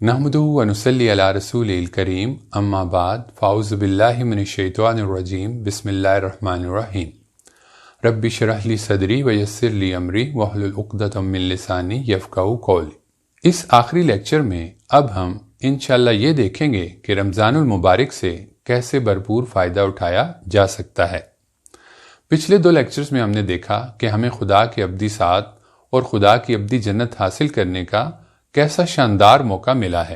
نحمدہ و نصلی علی رسول الکریم اما بعد فاعوذ باللہ من الشیطان الرجیم بسم اللہ الرحمن الرحیم رب اشرح لی صدری ویسر لی امری واحلل عقدۃ من لسانی یفقہوا قولی۔ اس آخری لیکچر میں اب ہم انشاءاللہ یہ دیکھیں گے کہ رمضان المبارک سے کیسے بھرپور فائدہ اٹھایا جا سکتا ہے۔ پچھلے 2 لیکچرز میں ہم نے دیکھا کہ ہمیں خدا کے ابدی ساتھ اور خدا کی ابدی جنت حاصل کرنے کا کیسا شاندار موقع ملا ہے،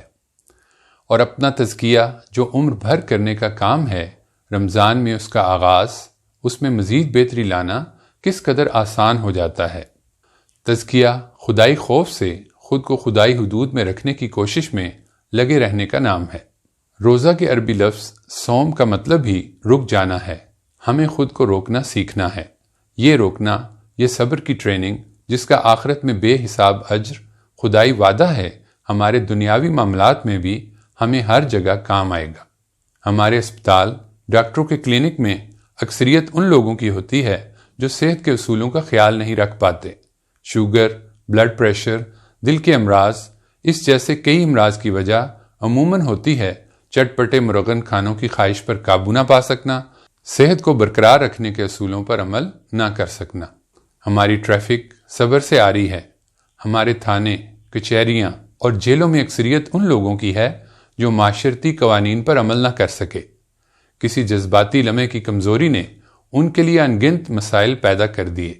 اور اپنا تزکیہ جو عمر بھر کرنے کا کام ہے، رمضان میں اس کا آغاز، اس میں مزید بہتری لانا کس قدر آسان ہو جاتا ہے۔ تزکیہ خدائی خوف سے خود کو خدائی حدود میں رکھنے کی کوشش میں لگے رہنے کا نام ہے۔ روزہ کے عربی لفظ صوم کا مطلب ہی رک جانا ہے۔ ہمیں خود کو روکنا سیکھنا ہے۔ یہ روکنا، یہ صبر کی ٹریننگ جس کا آخرت میں بے حساب اجر خدائی وعدہ ہے، ہمارے دنیاوی معاملات میں بھی ہمیں ہر جگہ کام آئے گا۔ ہمارے اسپتال، ڈاکٹروں کے کلینک میں اکثریت ان لوگوں کی ہوتی ہے جو صحت کے اصولوں کا خیال نہیں رکھ پاتے۔ شوگر، بلڈ پریشر، دل کے امراض، اس جیسے کئی امراض کی وجہ عموماً ہوتی ہے چٹپٹے مرغن کھانوں کی خواہش پر قابو نہ پا سکنا، صحت کو برقرار رکھنے کے اصولوں پر عمل نہ کر سکنا۔ ہماری ٹریفک صبر سے آ رہی ہے۔ ہمارے تھانے، کچہریاں اور جیلوں میں اکثریت ان لوگوں کی ہے جو معاشرتی قوانین پر عمل نہ کر سکے۔ کسی جذباتی لمحے کی کمزوری نے ان کے لیے انگنت مسائل پیدا کر دیے۔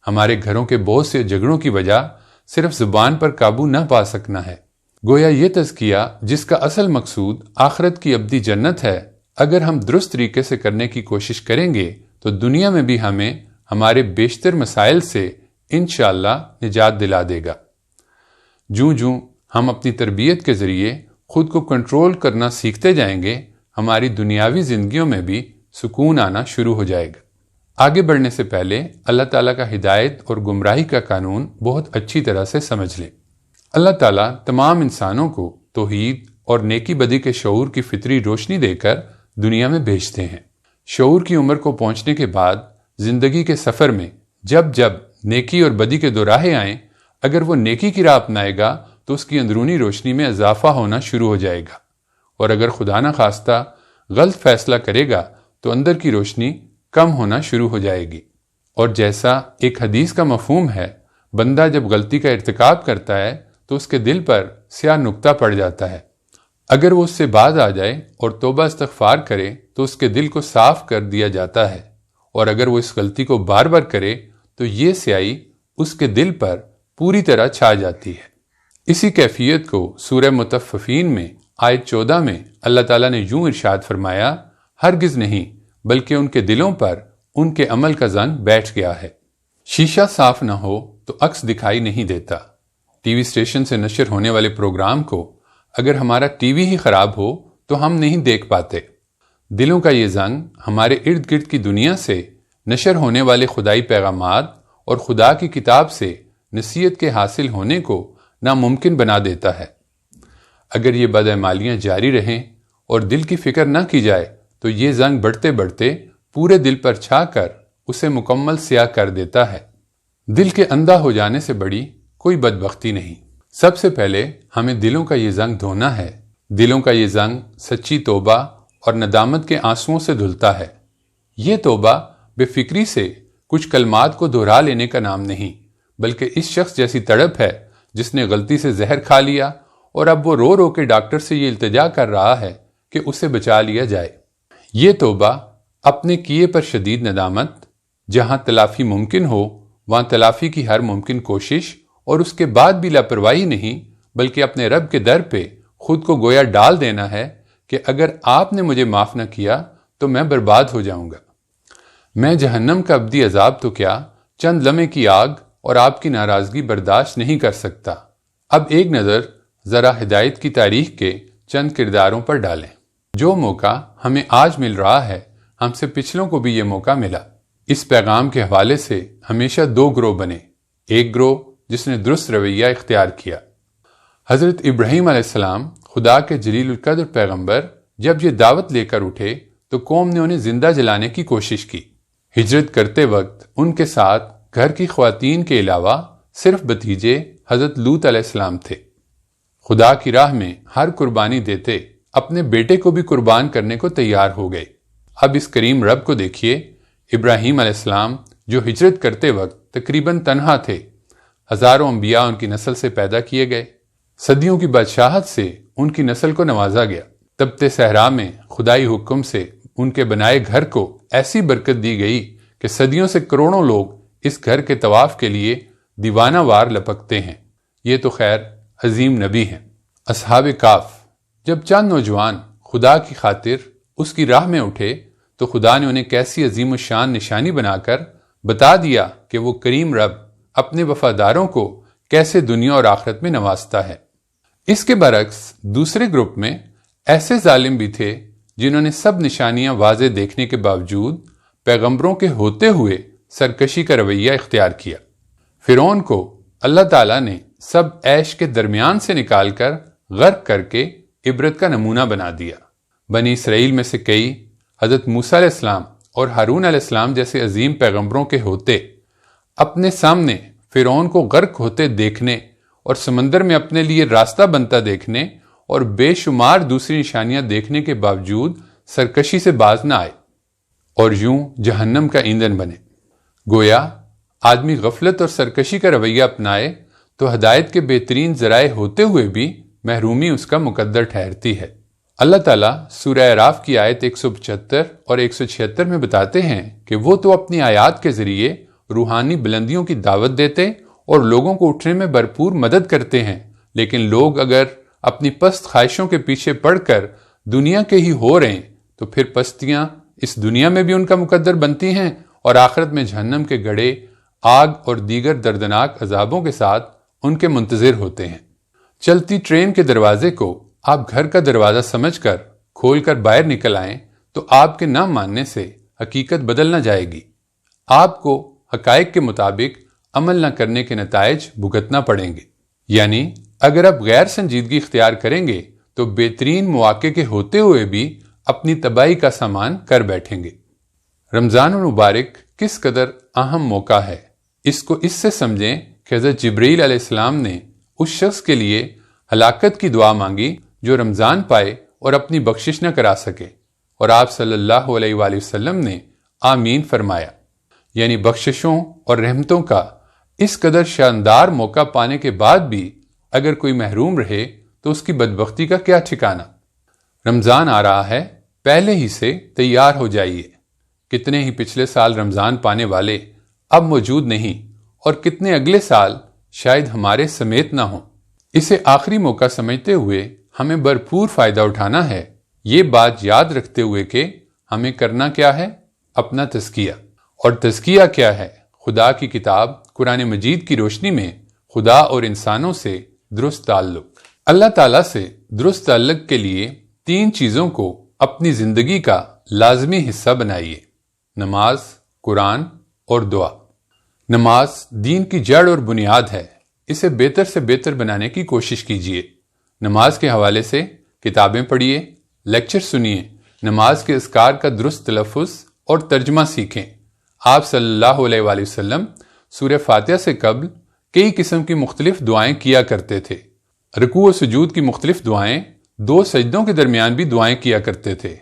ہمارے گھروں کے بہت سے جھگڑوں کی وجہ صرف زبان پر قابو نہ پا سکنا ہے۔ گویا یہ تزکیہ جس کا اصل مقصود آخرت کی ابدی جنت ہے، اگر ہم درست طریقے سے کرنے کی کوشش کریں گے تو دنیا میں بھی ہمیں ہمارے بیشتر مسائل سے انشاءاللہ نجات دلا دے گا۔ جوں جوں ہم اپنی تربیت کے ذریعے خود کو کنٹرول کرنا سیکھتے جائیں گے، ہماری دنیاوی زندگیوں میں بھی سکون آنا شروع ہو جائے گا۔ آگے بڑھنے سے پہلے اللہ تعالیٰ کا ہدایت اور گمراہی کا قانون بہت اچھی طرح سے سمجھ لیں۔ اللہ تعالیٰ تمام انسانوں کو توحید اور نیکی بدی کے شعور کی فطری روشنی دے کر دنیا میں بھیجتے ہیں۔ شعور کی عمر کو پہنچنے کے بعد زندگی کے سفر میں جب جب نیکی اور بدی کے 2 راہیں آئیں، اگر وہ نیکی کی راہ اپنائے گا تو اس کی اندرونی روشنی میں اضافہ ہونا شروع ہو جائے گا، اور اگر خدا نہ خواستہ غلط فیصلہ کرے گا تو اندر کی روشنی کم ہونا شروع ہو جائے گی۔ اور جیسا ایک حدیث کا مفہوم ہے، بندہ جب غلطی کا ارتکاب کرتا ہے تو اس کے دل پر سیاہ نقطہ پڑ جاتا ہے۔ اگر وہ اس سے باز آ جائے اور توبہ استغفار کرے تو اس کے دل کو صاف کر دیا جاتا ہے، اور اگر وہ اس غلطی کو بار بار کرے تو یہ سیاہی اس کے دل پر پوری طرح چھا جاتی ہے۔ اسی کیفیت کو سورہ مطففین میں آیت 14 میں اللہ تعالیٰ نے یوں ارشاد فرمایا، ہرگز نہیں بلکہ ان کے دلوں پر ان کے عمل کا زنگ بیٹھ گیا ہے۔ شیشہ صاف نہ ہو تو عکس دکھائی نہیں دیتا۔ ٹی وی اسٹیشن سے نشر ہونے والے پروگرام کو اگر ہمارا ٹی وی ہی خراب ہو تو ہم نہیں دیکھ پاتے۔ دلوں کا یہ زنگ ہمارے ارد گرد کی دنیا سے نشر ہونے والے خدائی پیغامات اور خدا کی کتاب سے نصیحت کے حاصل ہونے کو ناممکن بنا دیتا ہے۔ اگر یہ بدعمالیاں جاری رہیں اور دل کی فکر نہ کی جائے تو یہ زنگ بڑھتے بڑھتے پورے دل پر چھا کر اسے مکمل سیاہ کر دیتا ہے۔ دل کے اندھا ہو جانے سے بڑی کوئی بدبختی نہیں۔ سب سے پہلے ہمیں دلوں کا یہ زنگ دھونا ہے۔ دلوں کا یہ زنگ سچی توبہ اور ندامت کے آنسوؤں سے دھلتا ہے۔ یہ توبہ بے فکری سے کچھ کلمات کو دہرا لینے کا نام نہیں، بلکہ اس شخص جیسی تڑپ ہے جس نے غلطی سے زہر کھا لیا اور اب وہ رو رو کے ڈاکٹر سے یہ التجا کر رہا ہے کہ اسے بچا لیا جائے۔ یہ توبہ اپنے کیے پر شدید ندامت، جہاں تلافی ممکن ہو وہاں تلافی کی ہر ممکن کوشش، اور اس کے بعد بھی لاپرواہی نہیں بلکہ اپنے رب کے در پہ خود کو گویا ڈال دینا ہے کہ اگر آپ نے مجھے معاف نہ کیا تو میں برباد ہو جاؤں گا۔ میں جہنم کا ابدی عذاب تو کیا، چند لمحے کی آگ اور آپ کی ناراضگی برداشت نہیں کر سکتا۔ اب ایک نظر ذرا ہدایت کی تاریخ کے چند کرداروں پر ڈالیں۔ جو موقع ہمیں آج مل رہا ہے، ہم سے پچھلوں کو بھی یہ موقع ملا۔ اس پیغام کے حوالے سے ہمیشہ 2 گروہ بنے۔ ایک گروہ جس نے درست رویہ اختیار کیا۔ حضرت ابراہیم علیہ السلام، خدا کے جلیل القدر پیغمبر، جب یہ دعوت لے کر اٹھے تو قوم نے انہیں زندہ جلانے کی کوشش کی۔ ہجرت کرتے وقت ان کے ساتھ گھر کی خواتین کے علاوہ صرف بھتیجے حضرت لوط علیہ السلام تھے۔ خدا کی راہ میں ہر قربانی دیتے اپنے بیٹے کو بھی قربان کرنے کو تیار ہو گئے۔ اب اس کریم رب کو دیکھیے، ابراہیم علیہ السلام جو ہجرت کرتے وقت تقریباً تنہا تھے، ہزاروں انبیاء ان کی نسل سے پیدا کیے گئے، صدیوں کی بادشاہت سے ان کی نسل کو نوازا گیا، تبتے صحرا میں خدائی حکم سے ان کے بنائے گھر کو ایسی برکت دی گئی کہ صدیوں سے کروڑوں لوگ اس گھر کے طواف کے لیے دیوانہ وار لپکتے ہیں۔ یہ تو خیر عظیم نبی ہیں۔ اصحاب کاف، جب چند نوجوان خدا کی خاطر اس کی راہ میں اٹھے تو خدا نے انہیں کیسی عظیم الشان نشانی بنا کر بتا دیا کہ وہ کریم رب اپنے وفاداروں کو کیسے دنیا اور آخرت میں نوازتا ہے۔ اس کے برعکس دوسرے گروپ میں ایسے ظالم بھی تھے جنہوں نے سب نشانیاں واضح دیکھنے کے باوجود پیغمبروں کے ہوتے ہوئے سرکشی کا رویہ اختیار کیا۔ فرعون کو اللہ تعالیٰ نے سب عیش کے درمیان سے نکال کر غرق کر کے عبرت کا نمونہ بنا دیا۔ بنی اسرائیل میں سے کئی حضرت موسیٰ علیہ السلام اور ہارون علیہ السلام جیسے عظیم پیغمبروں کے ہوتے اپنے سامنے فرعون کو غرق ہوتے دیکھنے اور سمندر میں اپنے لیے راستہ بنتا دیکھنے اور بے شمار دوسری نشانیاں دیکھنے کے باوجود سرکشی سے باز نہ آئے اور یوں جہنم کا ایندھن بنے۔ گویا آدمی غفلت اور سرکشی کا رویہ اپنائے تو ہدایت کے بہترین ذرائع ہوتے ہوئے بھی محرومی اس کا مقدر ٹھہرتی ہے۔ اللہ تعالیٰ سورہ اعراف کی آیت 175 اور 176 میں بتاتے ہیں کہ وہ تو اپنی آیات کے ذریعے روحانی بلندیوں کی دعوت دیتے اور لوگوں کو اٹھنے میں بھرپور مدد کرتے ہیں، لیکن لوگ اگر اپنی پست خواہشوں کے پیچھے پڑ کر دنیا کے ہی ہو رہے ہیں تو پھر پستیاں اس دنیا میں بھی ان کا مقدر بنتی ہیں اور آخرت میں جہنم کے گڑھے آگ اور دیگر دردناک عذابوں کے ساتھ ان کے منتظر ہوتے ہیں۔ چلتی ٹرین کے دروازے کو آپ گھر کا دروازہ سمجھ کر کھول کر باہر نکل آئیں تو آپ کے نہ ماننے سے حقیقت بدل نہ جائے گی، آپ کو حقائق کے مطابق عمل نہ کرنے کے نتائج بھگتنا پڑیں گے۔ یعنی اگر آپ غیر سنجیدگی اختیار کریں گے تو بہترین مواقع کے ہوتے ہوئے بھی اپنی تباہی کا سامان کر بیٹھیں گے۔ رمضان المبارک کس قدر اہم موقع ہے، اس کو اس سے سمجھیں کہ حضرت جبرائیل علیہ السلام نے اس شخص کے لیے ہلاکت کی دعا مانگی جو رمضان پائے اور اپنی بخشش نہ کرا سکے، اور آپ صلی اللہ علیہ وآلہ وسلم نے آمین فرمایا۔ یعنی بخششوں اور رحمتوں کا اس قدر شاندار موقع پانے کے بعد بھی اگر کوئی محروم رہے تو اس کی بدبختی کا کیا ٹھکانہ۔ رمضان آ رہا ہے، پہلے ہی سے تیار ہو جائیے۔ کتنے ہی پچھلے سال رمضان پانے والے اب موجود نہیں اور کتنے اگلے سال شاید ہمارے سمیت نہ ہوں۔ اسے آخری موقع سمجھتے ہوئے ہمیں بھرپور فائدہ اٹھانا ہے، یہ بات یاد رکھتے ہوئے کہ ہمیں کرنا کیا ہے، اپنا تزکیہ۔ اور تزکیہ کیا ہے؟ خدا کی کتاب قرآن مجید کی روشنی میں خدا اور انسانوں سے درست تعلق۔ اللہ تعالیٰ سے درست تعلق کے لیے 3 چیزوں کو اپنی زندگی کا لازمی حصہ بنائیے: نماز، قرآن اور دعا۔ نماز دین کی جڑ اور بنیاد ہے، اسے بہتر سے بہتر بنانے کی کوشش کیجیے۔ نماز کے حوالے سے کتابیں پڑھیے، لیکچر سنیے، نماز کے اذکار کا درست تلفظ اور ترجمہ سیکھیں۔ آپ صلی اللہ علیہ وآلہ وسلم سورہ فاتحہ سے قبل کئی قسم کی مختلف دعائیں کیا کرتے تھے۔ رکوع و سجود کی مختلف دعائیں، 2 سجدوں کے درمیان بھی دعائیں کیا کرتے تھے۔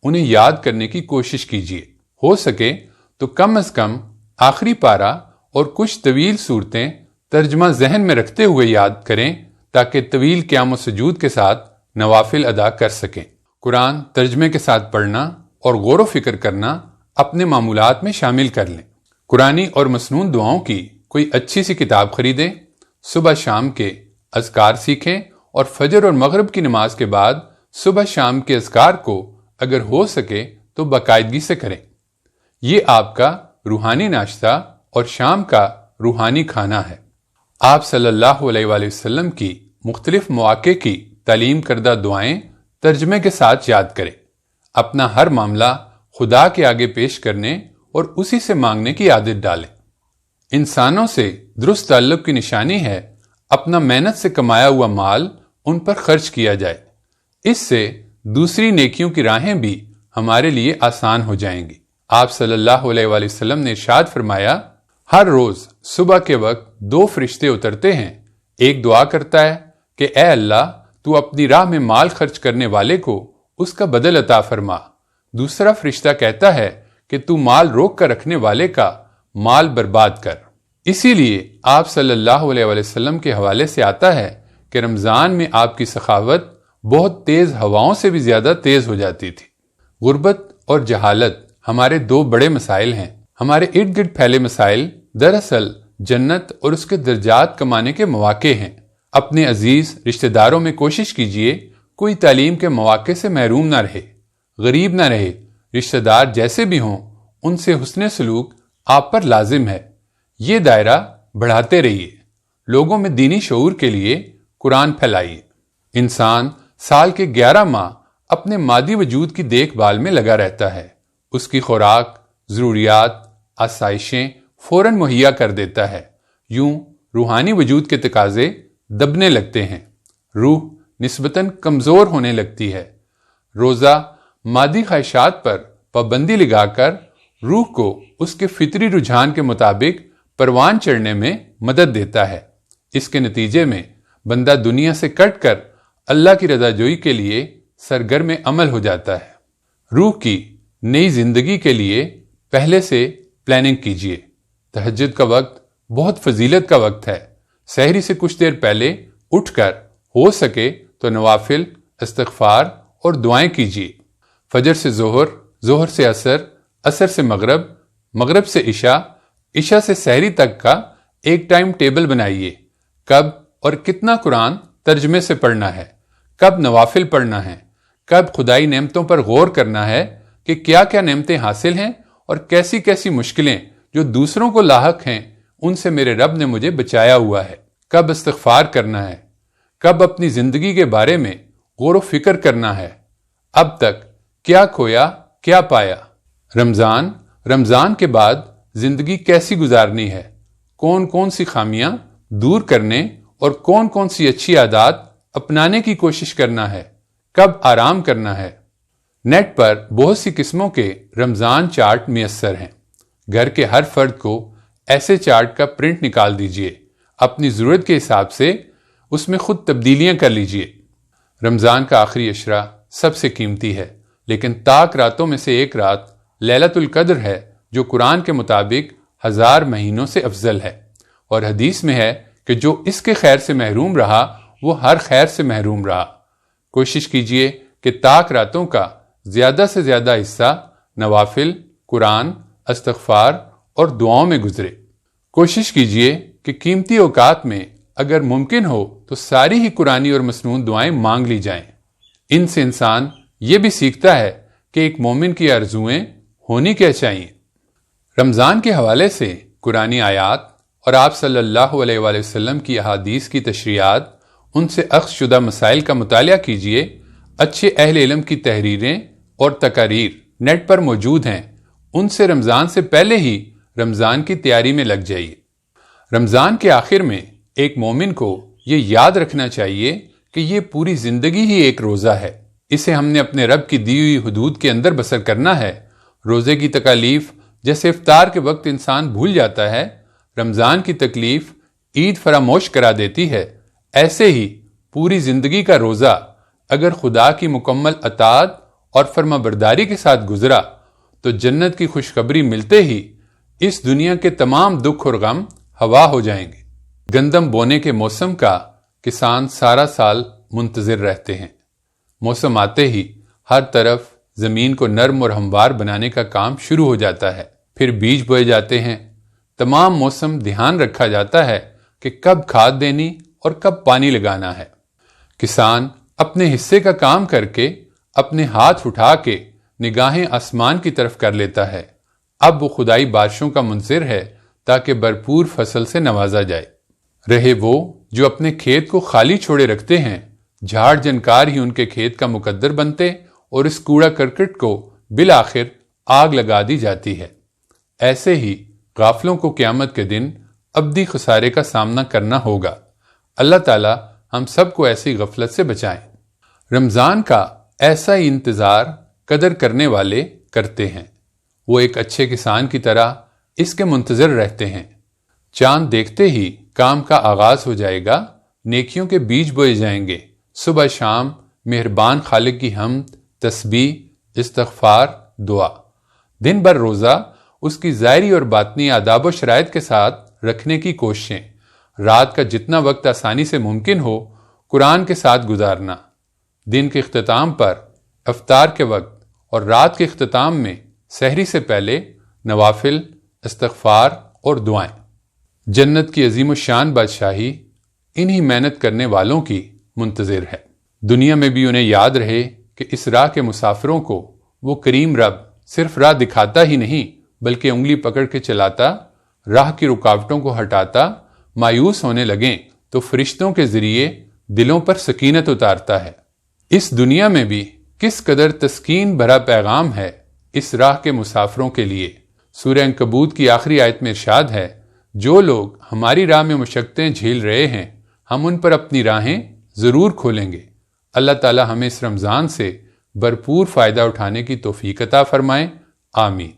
انہیں یاد کرنے کی کوشش کیجیے، ہو سکے تو کم از کم آخری پارہ اور کچھ طویل صورتیں ترجمہ ذہن میں رکھتے ہوئے یاد کریں تاکہ طویل قیام و سجود کے ساتھ نوافل ادا کر سکیں۔ قرآن ترجمے کے ساتھ پڑھنا اور غور و فکر کرنا اپنے معمولات میں شامل کر لیں۔ قرآنی اور مسنون دعاؤں کی کوئی اچھی سی کتاب خریدیں، صبح شام کے اذکار سیکھیں اور فجر اور مغرب کی نماز کے بعد صبح شام کے اذکار کو اگر ہو سکے تو باقاعدگی سے کریں۔ یہ آپ کا روحانی ناشتہ اور شام کا روحانی کھانا ہے۔ آپ صلی اللہ علیہ وآلہ وسلم کی مختلف مواقع کی تعلیم کردہ دعائیں ترجمے کے ساتھ یاد کریں۔ اپنا ہر معاملہ خدا کے آگے پیش کرنے اور اسی سے مانگنے کی عادت ڈالیں۔ انسانوں سے درست تعلق کی نشانی ہے اپنا محنت سے کمایا ہوا مال ان پر خرچ کیا جائے، اس سے دوسری نیکیوں کی راہیں بھی ہمارے لیے آسان ہو جائیں گی۔ آپ صلی اللہ علیہ وآلہ وسلم نے ارشاد فرمایا، ہر روز صبح کے وقت 2 فرشتے اترتے ہیں، ایک دعا کرتا ہے کہ اے اللہ تو اپنی راہ میں مال خرچ کرنے والے کو اس کا بدل عطا فرما۔ دوسرا فرشتہ کہتا ہے کہ تو مال روک کر رکھنے والے کا مال برباد کر۔ اسی لیے آپ صلی اللہ علیہ وسلم کے حوالے سے آتا ہے کہ رمضان میں آپ کی سخاوت بہت تیز ہواؤں سے بھی زیادہ تیز ہو جاتی تھی۔ غربت اور جہالت ہمارے دو بڑے مسائل ہیں۔ ہمارے ارد گرد پھیلے مسائل دراصل جنت اور اس کے درجات کمانے کے مواقع ہیں۔ اپنے عزیز رشتہ داروں میں کوشش کیجئے کوئی تعلیم کے مواقع سے محروم نہ رہے، غریب نہ رہے۔ رشتہ دار جیسے بھی ہوں ان سے حسن سلوک آپ پر لازم ہے۔ یہ دائرہ بڑھاتے رہیے۔ لوگوں میں دینی شعور کے لیے قرآن پھیلائیے۔ انسان سال کے 11 ماہ اپنے مادی وجود کی دیکھ بھال میں لگا رہتا ہے۔ اس کی خوراک، ضروریات، آسائشیں فوراً مہیا کر دیتا ہے۔ یوں روحانی وجود کے تقاضے دبنے لگتے ہیں، روح نسبتاً کمزور ہونے لگتی ہے۔ روزہ مادی خواہشات پر پابندی لگا کر روح کو اس کے فطری رجحان کے مطابق پروان چڑھنے میں مدد دیتا ہے۔ اس کے نتیجے میں بندہ دنیا سے کٹ کر اللہ کی رضا جوئی کے لیے سرگرم عمل ہو جاتا ہے۔ روح کی نئی زندگی کے لیے پہلے سے پلاننگ کیجیے۔ تہجد کا وقت بہت فضیلت کا وقت ہے۔ سحری سے کچھ دیر پہلے اٹھ کر ہو سکے تو نوافل، استغفار اور دعائیں کیجیے۔ فجر سے ظہر، ظہر سے عصر، عصر سے مغرب، مغرب سے عشاء، عشاء سے سحری تک کا ایک ٹائم ٹیبل بنائیے۔ کب اور کتنا قرآن ترجمے سے پڑھنا ہے، کب نوافل پڑھنا ہے، کب خدائی نعمتوں پر غور کرنا ہے کہ کیا کیا نعمتیں حاصل ہیں اور کیسی کیسی مشکلیں جو دوسروں کو لاحق ہیں ان سے میرے رب نے مجھے بچایا ہوا ہے، کب استغفار کرنا ہے، کب اپنی زندگی کے بارے میں غور و فکر کرنا ہے، اب تک کیا کھویا کیا پایا۔ رمضان کے بعد زندگی کیسی گزارنی ہے، کون کون سی خامیاں دور کرنے اور کون کون سی اچھی عادات اپنانے کی کوشش کرنا ہے، کب آرام کرنا ہے۔ نیٹ پر بہت سی قسموں کے رمضان چارٹ میسر ہیں۔ گھر کے ہر فرد کو ایسے چارٹ کا پرنٹ نکال دیجئے، اپنی ضرورت کے حساب سے اس میں خود تبدیلیاں کر لیجئے۔ رمضان کا آخری عشرہ سب سے قیمتی ہے، لیکن طاق راتوں میں سے ایک رات لیلۃ القدر ہے جو قرآن کے مطابق 1000 مہینوں سے افضل ہے، اور حدیث میں ہے کہ جو اس کے خیر سے محروم رہا وہ ہر خیر سے محروم رہا۔ کوشش کیجئے کہ طاق راتوں کا زیادہ سے زیادہ حصہ نوافل، قرآن، استغفار اور دعاؤں میں گزرے۔ کوشش کیجئے کہ قیمتی اوقات میں اگر ممکن ہو تو ساری ہی قرآنی اور مسنون دعائیں مانگ لی جائیں۔ ان سے انسان یہ بھی سیکھتا ہے کہ ایک مومن کی آرزوئیں ہونی کیا چاہیے۔ رمضان کے حوالے سے قرآنی آیات اور آپ صلی اللہ علیہ وآلہ وسلم کی احادیث کی تشریحات، ان سے اخذ شدہ مسائل کا مطالعہ کیجئے۔ اچھے اہل علم کی تحریریں اور تقاریر نیٹ پر موجود ہیں، ان سے رمضان سے پہلے ہی رمضان کی تیاری میں لگ جائیے۔ رمضان کے آخر میں ایک مومن کو یہ یاد رکھنا چاہیے کہ یہ پوری زندگی ہی ایک روزہ ہے، اسے ہم نے اپنے رب کی دی ہوئی حدود کے اندر بسر کرنا ہے۔ روزے کی تکالیف جیسے افطار کے وقت انسان بھول جاتا ہے، رمضان کی تکلیف عید فراموش کرا دیتی ہے، ایسے ہی پوری زندگی کا روزہ اگر خدا کی مکمل اطاعت اور فرما برداری کے ساتھ گزرا تو جنت کی خوشخبری ملتے ہی اس دنیا کے تمام دکھ اور غم ہوا ہو جائیں گے۔ گندم بونے کے موسم کا کسان سارا سال منتظر رہتے ہیں۔ موسم آتے ہی ہر طرف زمین کو نرم اور ہموار بنانے کا کام شروع ہو جاتا ہے، پھر بیج بوئے جاتے ہیں۔ تمام موسم دھیان رکھا جاتا ہے کہ کب کھاد دینی اور کب پانی لگانا ہے۔ کسان اپنے حصے کا کام کر کے اپنے ہاتھ اٹھا کے نگاہیں آسمان کی طرف کر لیتا ہے۔ اب وہ خدائی بارشوں کا منتظر ہے تاکہ بھرپور فصل سے نوازا جائے۔ رہے وہ جو اپنے کھیت کو خالی چھوڑے رکھتے ہیں، جھاڑ جنکار ہی ان کے کھیت کا مقدر بنتے اور اس کوڑا کرکٹ کو بالآخر آگ لگا دی جاتی ہے۔ ایسے ہی غافلوں کو قیامت کے دن ابدی خسارے کا سامنا کرنا ہوگا۔ اللہ تعالی ہم سب کو ایسی غفلت سے بچائیں۔ رمضان کا ایسا ہی انتظار قدر کرنے والے کرتے ہیں۔ وہ ایک اچھے کسان کی طرح اس کے منتظر رہتے ہیں۔ چاند دیکھتے ہی کام کا آغاز ہو جائے گا، نیکیوں کے بیج بوئے جائیں گے، صبح شام مہربان خالق کی حمد، تسبیح، استغفار، دعا۔ دن بھر روزہ اس کی ظاہری اور باطنی آداب و شرائط کے ساتھ رکھنے کی کوششیں۔ رات کا جتنا وقت آسانی سے ممکن ہو قرآن کے ساتھ گزارنا۔ دن کے اختتام پر افطار کے وقت اور رات کے اختتام میں سحری سے پہلے نوافل، استغفار اور دعائیں۔ جنت کی عظیم الشان بادشاہی انہی محنت کرنے والوں کی منتظر ہے۔ دنیا میں بھی انہیں یاد رہے کہ اس راہ کے مسافروں کو وہ کریم رب صرف راہ دکھاتا ہی نہیں بلکہ انگلی پکڑ کے چلاتا، راہ کی رکاوٹوں کو ہٹاتا، مایوس ہونے لگیں تو فرشتوں کے ذریعے دلوں پر سکینت اتارتا ہے۔ اس دنیا میں بھی کس قدر تسکین بھرا پیغام ہے اس راہ کے مسافروں کے لیے۔ سورہ عنکبوت کی آخری آیت میں ارشاد ہے، جو لوگ ہماری راہ میں مشقتیں جھیل رہے ہیں ہم ان پر اپنی راہیں ضرور کھولیں گے۔ اللہ تعالی ہمیں اس رمضان سے بھرپور فائدہ اٹھانے کی توفیق عطا فرمائے، آمین۔